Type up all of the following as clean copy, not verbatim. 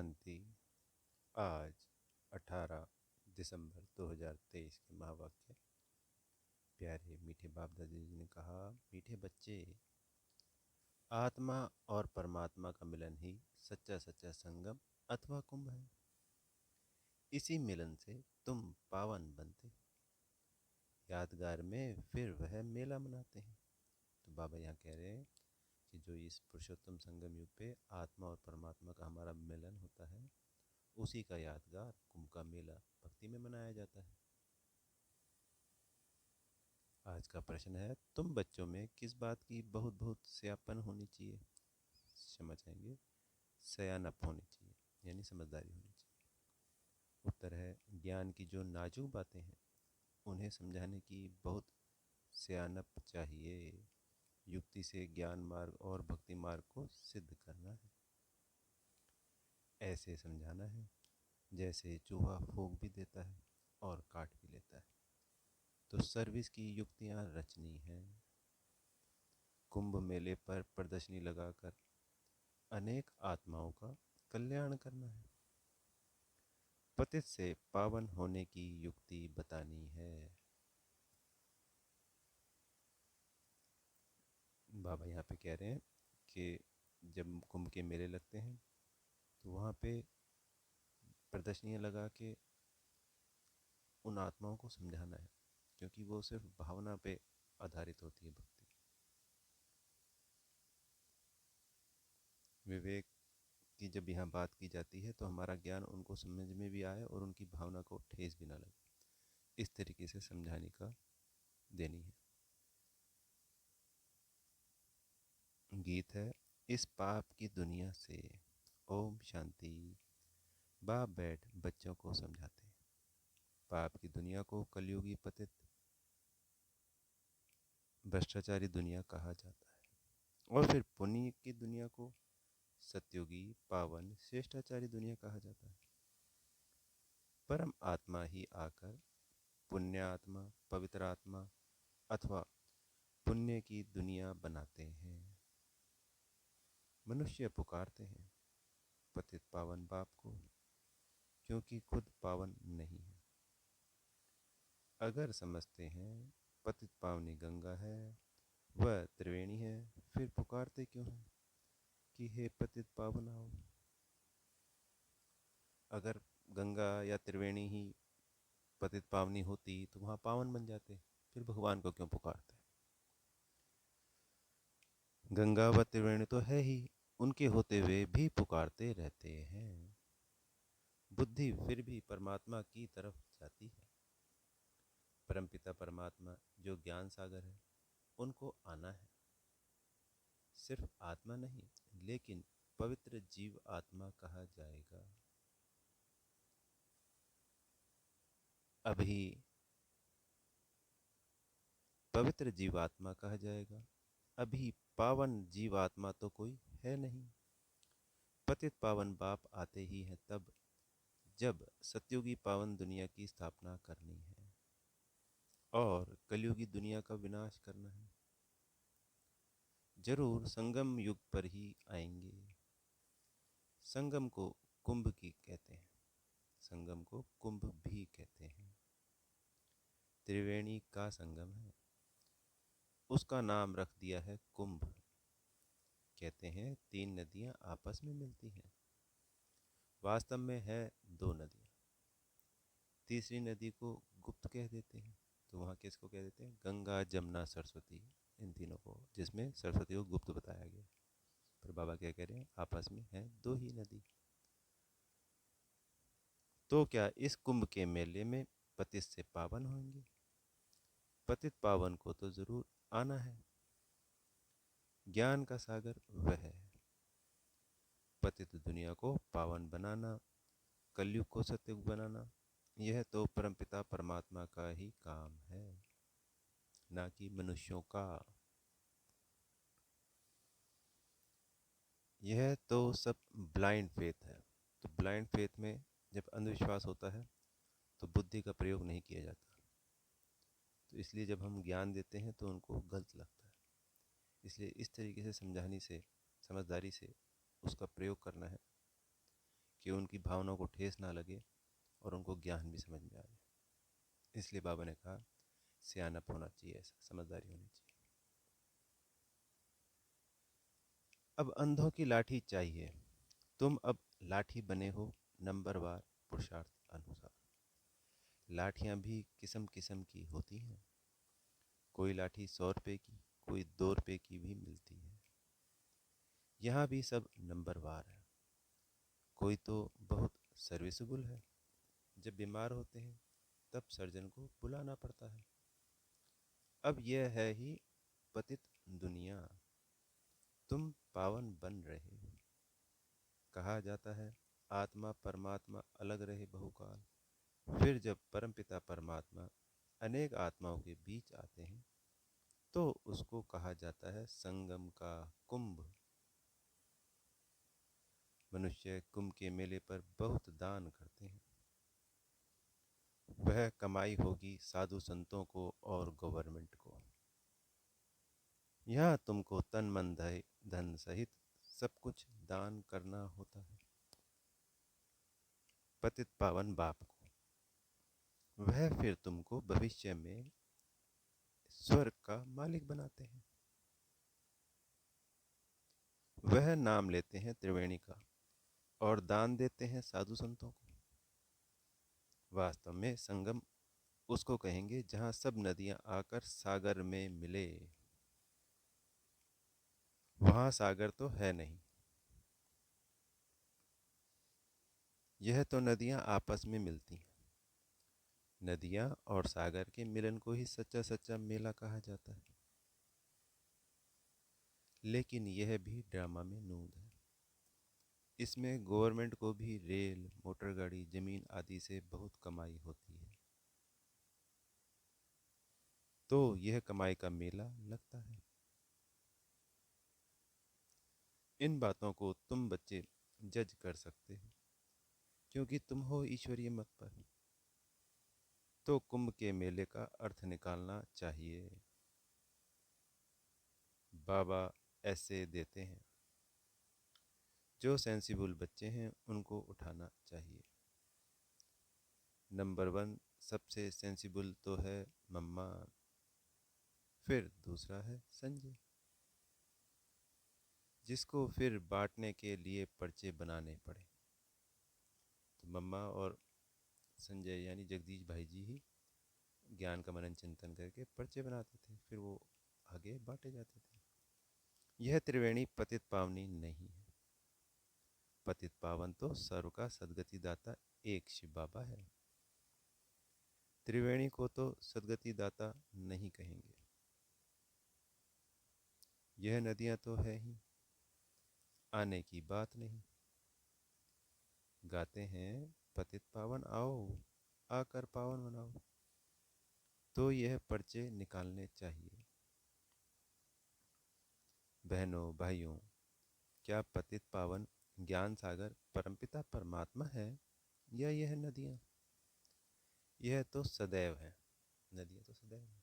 शांति। आज 18 दिसंबर 2023 के महावाक्य। प्यारे मीठे बाप दादा जी ने कहा, मीठे बच्चे, आत्मा और परमात्मा का मिलन ही सच्चा सच्चा संगम अथवा कुंभ है। इसी मिलन से तुम पावन बनते, यादगार में फिर वह मेला मनाते हैं। तो बाबा यहाँ कह रहे हैं कि जो इस पुरुषोत्तम संगम युग पे आत्मा और परमात्मा का हमारा मिलन होता है, उसी का यादगार कुंभ का मेला भक्ति में मनाया जाता है। आज का प्रश्न है, तुम बच्चों में किस बात की बहुत बहुत सयापन होनी चाहिए? क्षमा चाहेंगे, सयानप होनी चाहिए, यानी समझदारी होनी चाहिए। उत्तर है, ज्ञान की जो नाजुक बातें हैं उन्हें समझाने की बहुत सयानप चाहिए। युक्ति से ज्ञान मार्ग और भक्ति मार्ग को सिद्ध करना है। ऐसे समझाना है जैसे चूहा फूंक भी देता है और काट भी लेता है। तो सर्विस की युक्तियां रचनी हैं। कुंभ मेले पर प्रदर्शनी लगाकर अनेक आत्माओं का कल्याण करना है। पतित से पावन होने की युक्ति बतानी है। बाबा यहाँ पे कह रहे हैं कि जब कुंभ के मेले लगते हैं तो वहाँ पे प्रदर्शनियाँ लगा के उन आत्माओं को समझाना है, क्योंकि वो सिर्फ भावना पे आधारित होती है भक्ति। विवेक की जब यहाँ बात की जाती है तो हमारा ज्ञान उनको समझ में भी आए और उनकी भावना को ठेस भी ना लगे, इस तरीके से समझाने का देनी है। गीत है, इस पाप की दुनिया से ओम शांति। बाप बैठ बच्चों को समझाते हैं। पाप की दुनिया को कलयुगी पतित भ्रष्टाचारी दुनिया कहा जाता है, और फिर पुण्य की दुनिया को सत्युगी पावन श्रेष्ठाचारी दुनिया कहा जाता है। परम आत्मा ही आकर पुण्य आत्मा, पवित्र आत्मा अथवा पुण्य की दुनिया बनाते हैं। मनुष्य पुकारते हैं पतित पावन बाप को, क्योंकि खुद पावन नहीं है। अगर समझते हैं पतित पावनी गंगा है, वह त्रिवेणी है, फिर पुकारते क्यों हैं कि हे पतित पावन आओ? अगर गंगा या त्रिवेणी ही पतित पावनी होती तो वहाँ पावन बन जाते, फिर भगवान को क्यों पुकारते? गंगा व त्रिवेणी तो है ही, उनके होते हुए भी पुकारते रहते हैं। बुद्धि फिर भी परमात्मा की तरफ जाती है। परमपिता परमात्मा जो ज्ञान सागर है, उनको आना है। सिर्फ आत्मा नहीं, लेकिन पवित्र जीव आत्मा कहा जाएगा। अभी पवित्र जीवात्मा कहा जाएगा। अभी पावन जीवात्मा तो कोई है नहीं। पतित पावन बाप आते ही हैं तब, जब सत्युगी पावन दुनिया की स्थापना करनी है और कलयुगी दुनिया का विनाश करना है। जरूर संगम युग पर ही आएंगे। संगम को कुंभ की कहते हैं, संगम को कुंभ भी कहते हैं। त्रिवेणी का संगम है, उसका नाम रख दिया है कुंभ। कहते हैं 3 नदियां आपस में मिलती हैं, वास्तव में है 2 नदियां। तीसरी नदी को गुप्त कह देते हैं, तो वहाँ किसको कह देते हैं? गंगा जमुना सरस्वती, इन तीनों को, जिसमें सरस्वती को गुप्त बताया गया। पर बाबा क्या कह रहे हैं? आपस में है 2 ही नदी। तो क्या इस कुंभ के मेले में पतित से पावन होंगे? पतित पावन को तो जरूर आना है। ज्ञान का सागर वह है। पतित दुनिया को पावन बनाना, कलयुग को सत्युग बनाना, यह तो परमपिता परमात्मा का ही काम है, ना कि मनुष्यों का। यह तो सब ब्लाइंड फेथ है। तो ब्लाइंड फेथ में जब अंधविश्वास होता है तो बुद्धि का प्रयोग नहीं किया जाता। तो इसलिए जब हम ज्ञान देते हैं तो उनको गलत लगता है। इसलिए इस तरीके से समझाने से, समझदारी से उसका प्रयोग करना है कि उनकी भावनाओं को ठेस ना लगे और उनको ज्ञान भी समझ में आ जाए। इसलिए बाबा ने कहा सियानप होना चाहिए, ऐसा समझदारी होनी चाहिए। अब अंधों की लाठी चाहिए, तुम अब लाठी बने हो नंबरवार पुरुषार्थ अनुसार। लाठियां भी किस्म किस्म की होती हैं, कोई लाठी 100 रुपए की, कोई 2 रुपए की भी मिलती है। यहाँ भी सब नंबरवार है। कोई तो बहुत सर्विसेबल है, जब बीमार होते हैं तब सर्जन को बुलाना पड़ता है। अब यह है ही पतित दुनिया, तुम पावन बन रहे हो। कहा जाता है आत्मा परमात्मा अलग रहे बहुकाल। फिर जब परमपिता परमात्मा अनेक आत्माओं के बीच आते हैं तो उसको कहा जाता है संगम का कुंभ। मनुष्य कुंभ के मेले पर बहुत दान करते हैं, वह कमाई होगी साधु संतों को और गवर्नमेंट को। यहाँ तुमको तन मन धन सहित सब कुछ दान करना होता है। पतित पावन बाप को, वह फिर तुमको भविष्य में स्वर्ग का मालिक बनाते हैं। वह नाम लेते हैं त्रिवेणी का और दान देते हैं साधु संतों को। वास्तव में संगम उसको कहेंगे जहां सब नदियां आकर सागर में मिले। वहां सागर तो है नहीं, यह तो नदियां आपस में मिलती हैं। नदियां और सागर के मिलन को ही सच्चा सच्चा मेला कहा जाता है। लेकिन यह भी ड्रामा में नूंद है। इसमें गवर्नमेंट को भी रेल, मोटर गाड़ी, जमीन आदि से बहुत कमाई होती है, तो यह कमाई का मेला लगता है। इन बातों को तुम बच्चे जज कर सकते हो, क्योंकि तुम हो ईश्वरीय मत पर। तो कुंभ के मेले का अर्थ निकालना चाहिए। बाबा ऐसे देते हैं, जो सेंसिबल बच्चे हैं उनको उठाना चाहिए। नंबर 1 सबसे सेंसिबल तो है मम्मा, फिर दूसरा है संजय, जिसको फिर बांटने के लिए पर्चे बनाने पड़े। तो मम्मा और संजय यानी जगदीश भाई जी ही ज्ञान का मनन चिंतन करके पर्चे बनाते थे, फिर वो आगे बांटे जाते थे। यह त्रिवेणी पतित पावनी नहीं है। पतित पावन तो सर्व का सदगति दाता एक शिव बाबा है। त्रिवेणी को तो सदगति दाता नहीं कहेंगे। यह नदियां तो है ही, आने की बात नहीं। गाते हैं पतित पावन आओ, आकर पावन बनाओ। तो यह पर्चे निकालने चाहिए। बहनों भाइयों, क्या पतित पावन ज्ञान सागर परमपिता परमात्मा है या यह नदियां? यह तो सदैव है, नदियां तो सदैव है।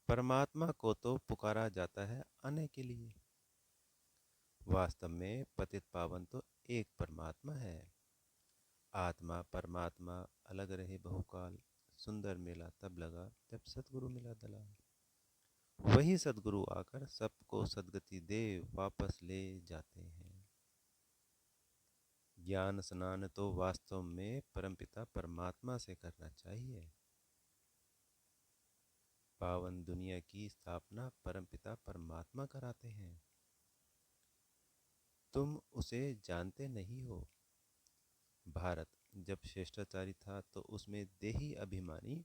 परमात्मा को तो पुकारा जाता है आने के लिए। वास्तव में पतित पावन तो एक परमात्मा है। आत्मा परमात्मा अलग रहे बहुकाल। सुंदर मेला तब लगा जब सतगुरु मिला दलाल। वही सतगुरु आकर सबको सदगति दे वापस ले जाते हैं। ज्ञान स्नान तो वास्तव में परमपिता परमात्मा से करना चाहिए। पावन दुनिया की स्थापना परमपिता परमात्मा कराते हैं। तुम उसे जानते नहीं हो। भारत जब श्रेष्ठाचारी था तो उसमें देही अभिमानी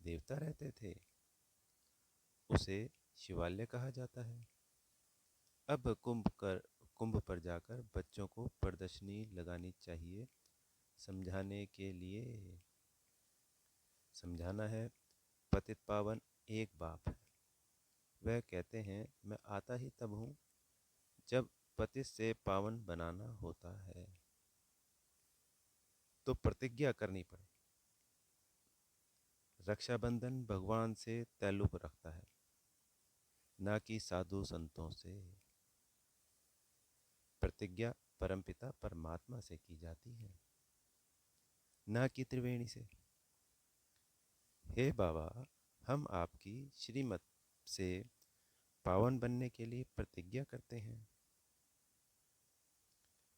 देवता रहते थे, उसे शिवालय कहा जाता है। अब कुंभ पर जाकर बच्चों को प्रदर्शनी लगानी चाहिए, समझाने के लिए। समझाना है पतित पावन एक बाप है। वह कहते हैं मैं आता ही तब हूँ जब पतित से पावन बनाना होता है, तो प्रतिज्ञा करनी पड़े। रक्षाबंधन भगवान से ताल्लुक रखता है, ना कि साधु संतों से। प्रतिज्ञा परमपिता परमात्मा से की जाती है, ना कि त्रिवेणी से। हे बाबा, हम आपकी श्रीमत से पावन बनने के लिए प्रतिज्ञा करते हैं।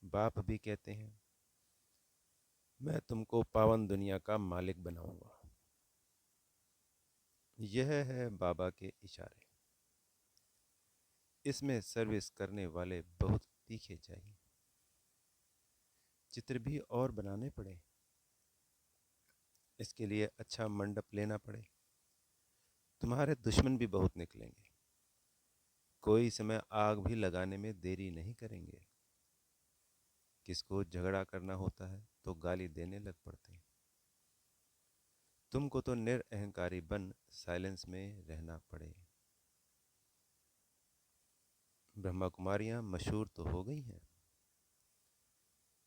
बाप भी कहते हैं, मैं तुमको पावन दुनिया का मालिक बनाऊंगा। यह है बाबा के इशारे। इसमें सर्विस करने वाले बहुत तीखे चाहिए। चित्र भी और बनाने पड़े। इसके लिए अच्छा मंडप लेना पड़े। तुम्हारे दुश्मन भी बहुत निकलेंगे। कोई समय आग भी लगाने में देरी नहीं करेंगे। किसको झगड़ा करना होता है तो गाली देने लग पड़ते हैं। तुमको तो निरअहंकारी बन साइलेंस में रहना पड़े। ब्रह्मा कुमारियां मशहूर तो हो गई हैं,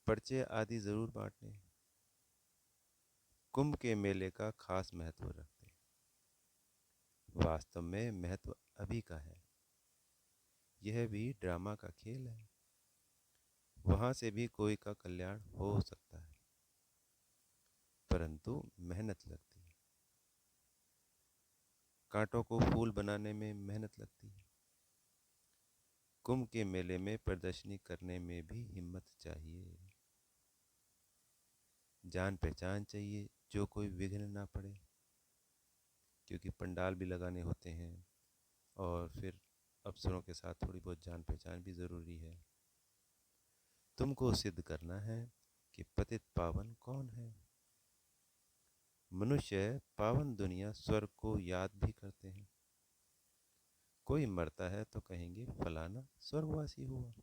पर्चे आदि जरूर बांटने। कुंभ के मेले का खास महत्व रखते हैं। वास्तव में महत्व अभी का है। यह भी ड्रामा का खेल है। वहां से भी कोई का कल्याण हो सकता है, परंतु मेहनत लगती है। कांटों को फूल बनाने में मेहनत लगती है। कुंभ के मेले में प्रदर्शनी करने में भी हिम्मत चाहिए। जान पहचान चाहिए, जो कोई विघ्न ना पड़े, क्योंकि पंडाल भी लगाने होते हैं और फिर अफसरों के साथ थोड़ी बहुत जान पहचान भी ज़रूरी है। तुमको सिद्ध करना है कि पतित पावन कौन है। मनुष्य पावन दुनिया स्वर्ग को याद भी करते हैं। कोई मरता है तो कहेंगे फलाना स्वर्गवासी हुआ।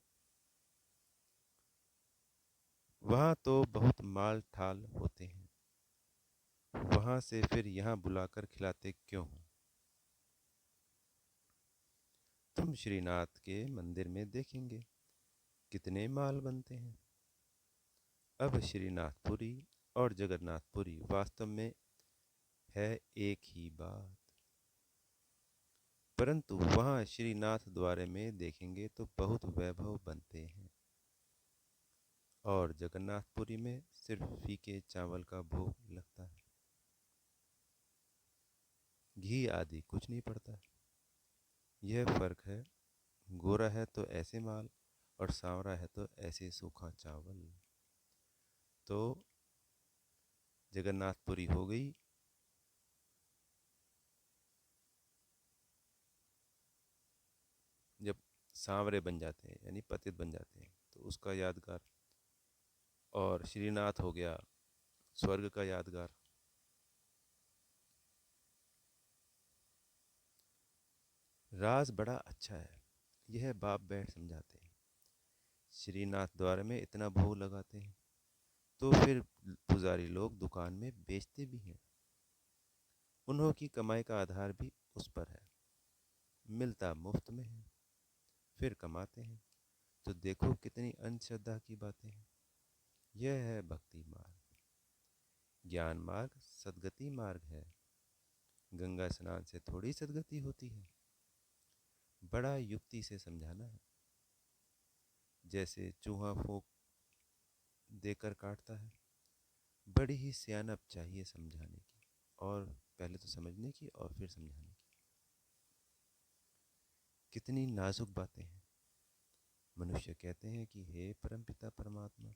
वहां तो बहुत माल ठाल होते हैं। वहां से फिर यहाँ बुलाकर खिलाते क्यों हो? तुम श्रीनाथ के मंदिर में देखेंगे कितने माल बनते हैं। अब श्रीनाथपुरी और जगन्नाथपुरी वास्तव में है एक ही बात, परंतु वहां श्रीनाथ द्वारे में देखेंगे तो बहुत वैभव बनते हैं और जगन्नाथपुरी में सिर्फ फीके चावल का भोग लगता है। घी आदि कुछ नहीं पड़ता। यह फर्क है। गोरा है तो ऐसे माल और सांवरा है तो ऐसे सूखा चावल। तो जगन्नाथपुरी हो गई। जब सांवरे बन जाते हैं यानी पतित बन जाते हैं तो उसका यादगार, और श्रीनाथ हो गया स्वर्ग का यादगार। राज बड़ा अच्छा है, यह बाप बैठ समझाते हैं। श्रीनाथ द्वार में इतना भोग लगाते हैं तो फिर पुजारी लोग दुकान में बेचते भी हैं। उन्हों की कमाई का आधार भी उस पर है। मिलता मुफ्त में है, फिर कमाते हैं। तो देखो कितनी अंधश्रद्धा की बातें हैं। यह है भक्ति मार्ग। ज्ञान मार्ग सदगति मार्ग है। गंगा स्नान से थोड़ी सदगति होती है। बड़ा युक्ति से समझाना है। जैसे चूहा फूंक देकर काटता है। बड़ी ही सियानप चाहिए समझाने की, और पहले तो समझने की और फिर समझाने की। कितनी नाजुक बातें हैं। मनुष्य कहते हैं कि हे परमपिता परमात्मा,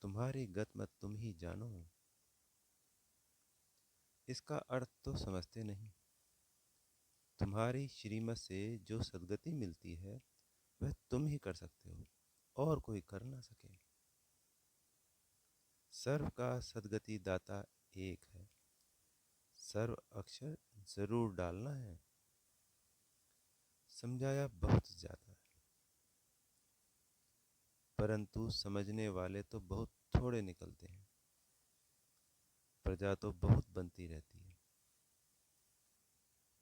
तुम्हारी गत मत तुम ही जानो। इसका अर्थ तो समझते नहीं। तुम्हारी श्रीमत से जो सदगति मिलती है वह तुम ही कर सकते हो और कोई कर ना सके। सर्व का सदगति दाता एक है। सर्व अक्षर जरूर डालना है। समझाया बहुत ज्यादा है, परंतु समझने वाले तो बहुत थोड़े निकलते हैं। प्रजा तो बहुत बनती रहती है।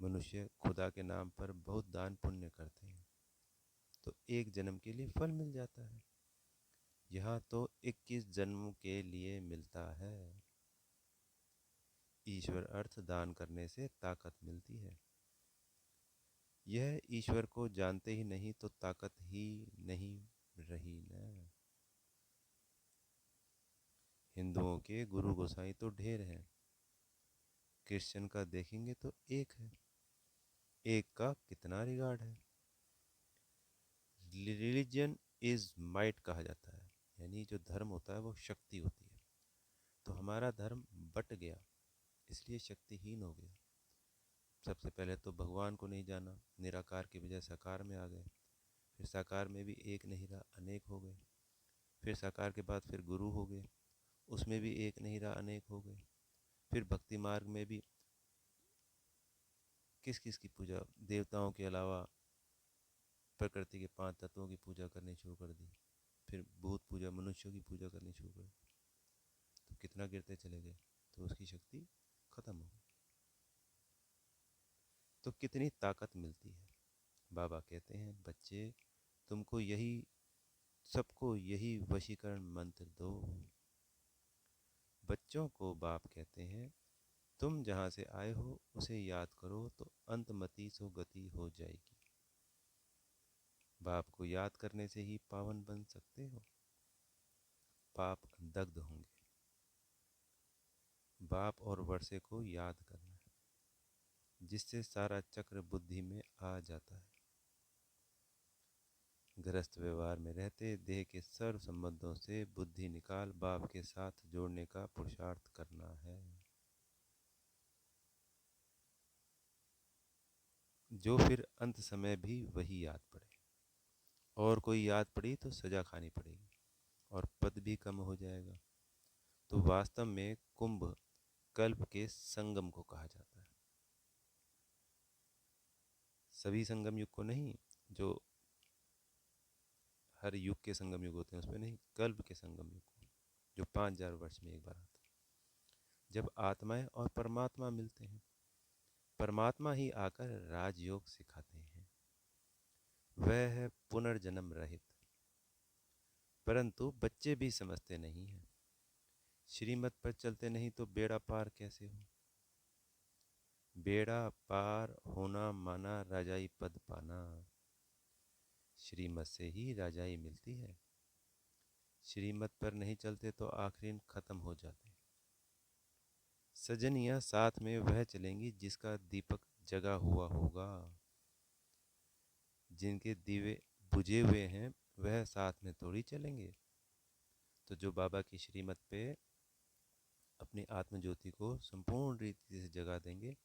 मनुष्य खुदा के नाम पर बहुत दान पुण्य करते हैं तो एक जन्म के लिए फल मिल जाता है। यहाँ तो 21 जन्मों के लिए मिलता है। ईश्वर अर्थ दान करने से ताकत मिलती है। यह ईश्वर को जानते ही नहीं तो ताकत ही नहीं रही न। हिंदुओं के गुरु गोसाई तो ढेर हैं, क्रिश्चियन का देखेंगे तो एक है, एक का कितना रिगार्ड है। रिलीजन इज माइट कहा जाता है, यानी जो धर्म होता है वो शक्ति होती है। तो हमारा धर्म बट गया, इसलिए शक्तिहीन हो गया। सबसे पहले तो भगवान को नहीं जाना, निराकार की बजाय साकार में आ गए। फिर साकार में भी एक नहीं रहा, अनेक हो गए। फिर साकार के बाद फिर गुरु हो गए, उसमें भी एक नहीं रहा, अनेक हो गए। फिर भक्ति मार्ग में भी किस किस की पूजा, देवताओं के अलावा प्रकृति के 5 तत्वों की पूजा करनी शुरू कर दी। फिर भूत पूजा, मनुष्यों की पूजा करनी शुरू कर दी। तो कितना गिरते चले गए, तो उसकी शक्ति खत्म हो गई। तो कितनी ताकत मिलती है। बाबा कहते हैं, बच्चे तुमको यही, सबको यही वशीकरण मंत्र दो। बच्चों को बाप कहते हैं, तुम जहाँ से आए हो उसे याद करो तो अंतमति सो गति हो जाएगी। बाप को याद करने से ही पावन बन सकते हो, पाप दग्ध होंगे। बाप और वर्षे को याद करना है, जिससे सारा चक्र बुद्धि में आ जाता है। गृहस्थ व्यवहार में रहते देह के सर्व संबंधों से बुद्धि निकाल बाप के साथ जोड़ने का पुरुषार्थ करना है। जो फिर अंत समय भी वही याद पड़े, और कोई याद पड़ी तो सजा खानी पड़ेगी और पद भी कम हो जाएगा। तो वास्तव में कुंभ कल्प के संगम को कहा जाता है। सभी संगम युग को नहीं, जो हर युग के संगम युग होते हैं उसमें नहीं, कल्प के संगम युग को, जो 5000 वर्ष में एक बार आता है, जब आत्माएं और परमात्मा मिलते हैं। परमात्मा ही आकर राजयोग सिखाते हैं। वह है पुनर्जन्म रहित। परंतु बच्चे भी समझते नहीं हैं। श्रीमत पर चलते नहीं तो बेड़ा पार कैसे हो। बेड़ा पार होना माना राजाई पद पाना। श्रीमत से ही राजाई मिलती है। श्रीमत पर नहीं चलते तो आखिर खत्म हो जाते। सजनियां साथ में वह चलेंगी जिसका दीपक जगा हुआ होगा। जिनके दीवे बुझे हुए हैं वह साथ में थोड़ी चलेंगे। तो जो बाबा की श्रीमत पे अपनी आत्मज्योति को संपूर्ण रीति से जगा देंगे,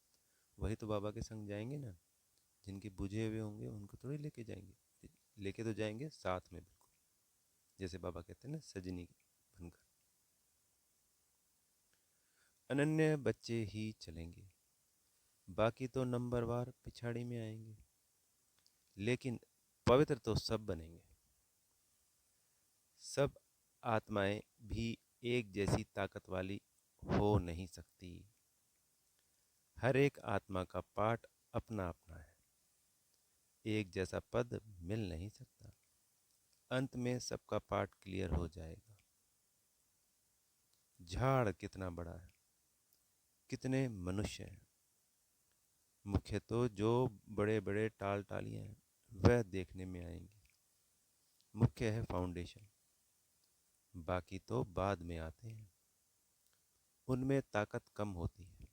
वही तो बाबा के संग जाएंगे ना। जिनके बुझे हुए होंगे उनको थोड़ी लेके जाएंगे, लेके तो जाएंगे साथ में, बिल्कुल जैसे बाबा कहते हैं ना, सजनी बनकर। अनन्य बच्चे ही चलेंगे, बाकी तो नंबरवार पिछाड़ी में आएंगे। लेकिन पवित्र तो सब बनेंगे। सब आत्माएं भी एक जैसी ताकत वाली हो नहीं सकती। हर एक आत्मा का पाठ अपना अपना है, एक जैसा पद मिल नहीं सकता। अंत में सबका पाठ क्लियर हो जाएगा। झाड़ कितना बड़ा है, कितने मनुष्य हैं। मुख्य तो जो बड़े बड़े टाल टालियां हैं वह देखने में आएंगी। मुख्य है फाउंडेशन, बाकी तो बाद में आते हैं। उनमें ताकत कम होती है।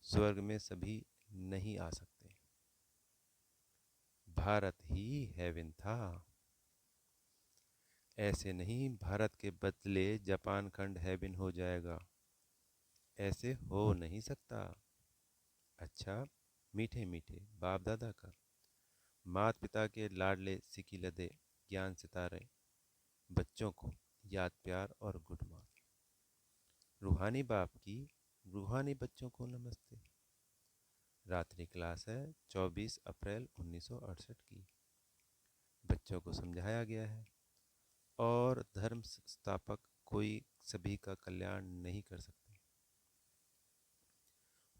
स्वर्ग में सभी नहीं आ सकते। भारत ही हेवन था। ऐसे नहीं भारत के बदले जापान खंड हेवन हो जाएगा, ऐसे हो नहीं सकता। अच्छा, मीठे मीठे बाप दादा का, माता पिता के लाडले सिकी लदे ज्ञान सितारे बच्चों को याद प्यार और गुड मॉर्निंग। रूहानी बाप की रूहानी बच्चों को नमस्ते। रात्रि क्लास है 24 अप्रैल 1968 की। बच्चों को समझाया गया है, और धर्म संस्थापक कोई सभी का कल्याण नहीं कर सकते।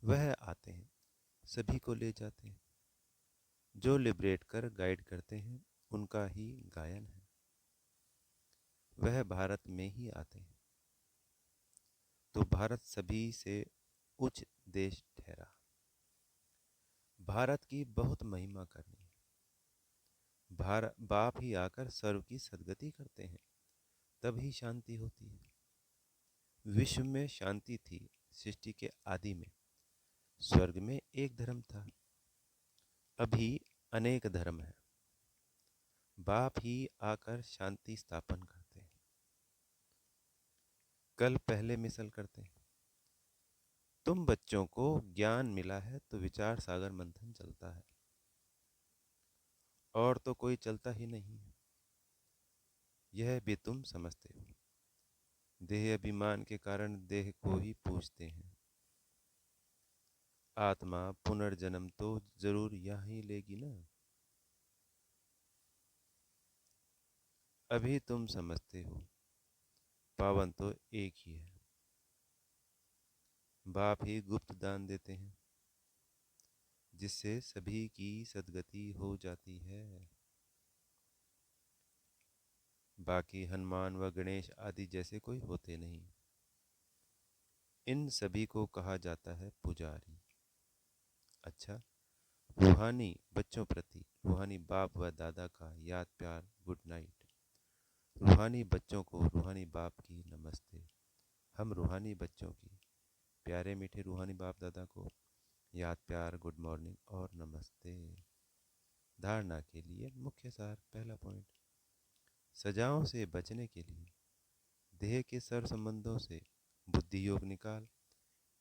वह आते हैं, सभी को ले जाते हैं। जो लिबरेट कर गाइड करते हैं उनका ही गायन है। वह भारत में ही आते हैं, तो भारत सभी से उच्च देश ठहरा। भारत की बहुत महिमा करनी है। बाप ही आकर सर्व की सदगति करते हैं, तब ही शांति होती है। विश्व में शांति थी। सृष्टि के आदि में स्वर्ग में एक धर्म था, अभी अनेक धर्म है। बाप ही आकर शांति स्थापन करते हैं। कल पहले मिसल करते हैं। तुम बच्चों को ज्ञान मिला है तो विचार सागर मंथन चलता है, और तो कोई चलता ही नहीं है। यह भी तुम समझते हो। देह अभिमान के कारण देह को ही पूजते हैं। आत्मा पुनर्जन्म तो जरूर यहाँ ही लेगी ना। अभी तुम समझते हो, पावन तो एक ही है। बाप ही गुप्त दान देते हैं, जिससे सभी की सद्गति हो जाती है। बाकी हनुमान व गणेश आदि जैसे कोई होते नहीं। इन सभी को कहा जाता है पुजारी। अच्छा, रूहानी बच्चों प्रति रूहानी बाप व दादा का याद प्यार गुड नाइट। रूहानी बच्चों को रूहानी बाप की नमस्ते। हम रूहानी बच्चों की प्यारे मीठे रूहानी बाप दादा को याद प्यार गुड मॉर्निंग और नमस्ते। धारणा के लिए मुख्य सार। पहला पॉइंट, सजाओं से बचने के लिए देह के सर्व संबंधों से बुद्धि योग निकाल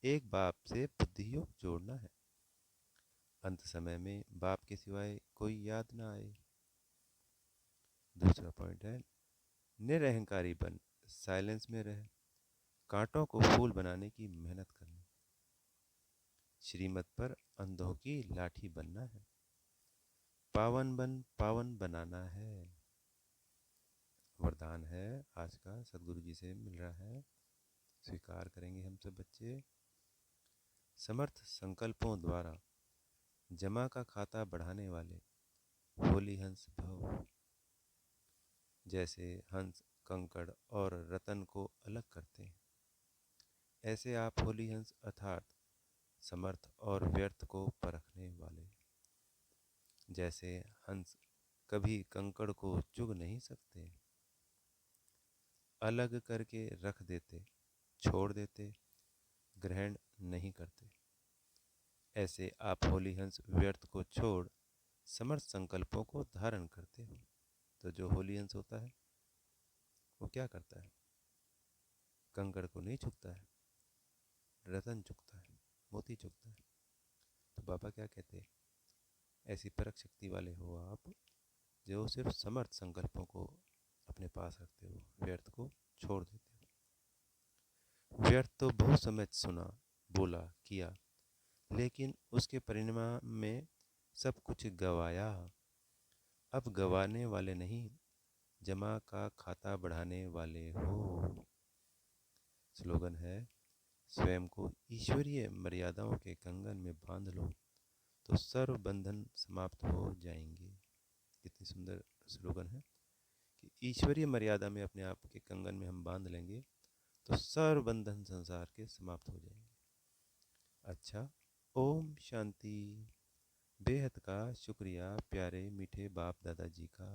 एक बाप से बुद्धि योग जोड़ना है। अंत समय में बाप के सिवाय कोई याद ना आए। दूसरा पॉइंट है, निरअहंकारी बन, साइलेंस में रह, कांटों को फूल बनाने की मेहनत करनी। श्रीमत पर अंधों की लाठी बनना है। पावन बन, पावन बनाना है। वरदान है आज का, सदगुरु जी से मिल रहा है, स्वीकार करेंगे हम सब बच्चे। समर्थ संकल्पों द्वारा जमा का खाता बढ़ाने वाले होली हंस भव। जैसे हंस कंकड़ और रतन को अलग करते हैं, ऐसे आप होली हंस अर्थात समर्थ और व्यर्थ को परखने वाले। जैसे हंस कभी कंकड़ को चुग नहीं सकते, अलग करके रख देते, छोड़ देते, ग्रहण नहीं करते, ऐसे आप होली हंस व्यर्थ को छोड़ समर्थ संकल्पों को धारण करते हो। तो जो होली हंस होता है वो क्या करता है? कंकड़ को नहीं चुगता है, रतन चुगता है, मोती चुगता है। तो बाबा क्या कहते हैं, ऐसी परख शक्ति वाले हो आप जो सिर्फ समर्थ संकल्पों को अपने पास रखते हो, व्यर्थ को छोड़ देते हो। व्यर्थ तो बहुत समय सुना, बोला, किया, लेकिन उसके परिणाम में सब कुछ गवाया। अब गवाने वाले नहीं, जमा का खाता बढ़ाने वाले हो। स्लोगन है, स्वयं को ईश्वरीय मर्यादाओं के कंगन में बांध लो तो सर्व बंधन समाप्त हो जाएंगे। कितनी सुंदर स्लोगन है कि ईश्वरीय मर्यादा में अपने आप के कंगन में हम बांध लेंगे तो सर्व बंधन संसार के समाप्त हो जाएंगे। अच्छा, ओम शांति। बेहद का शुक्रिया प्यारे मीठे बाप दादाजी का।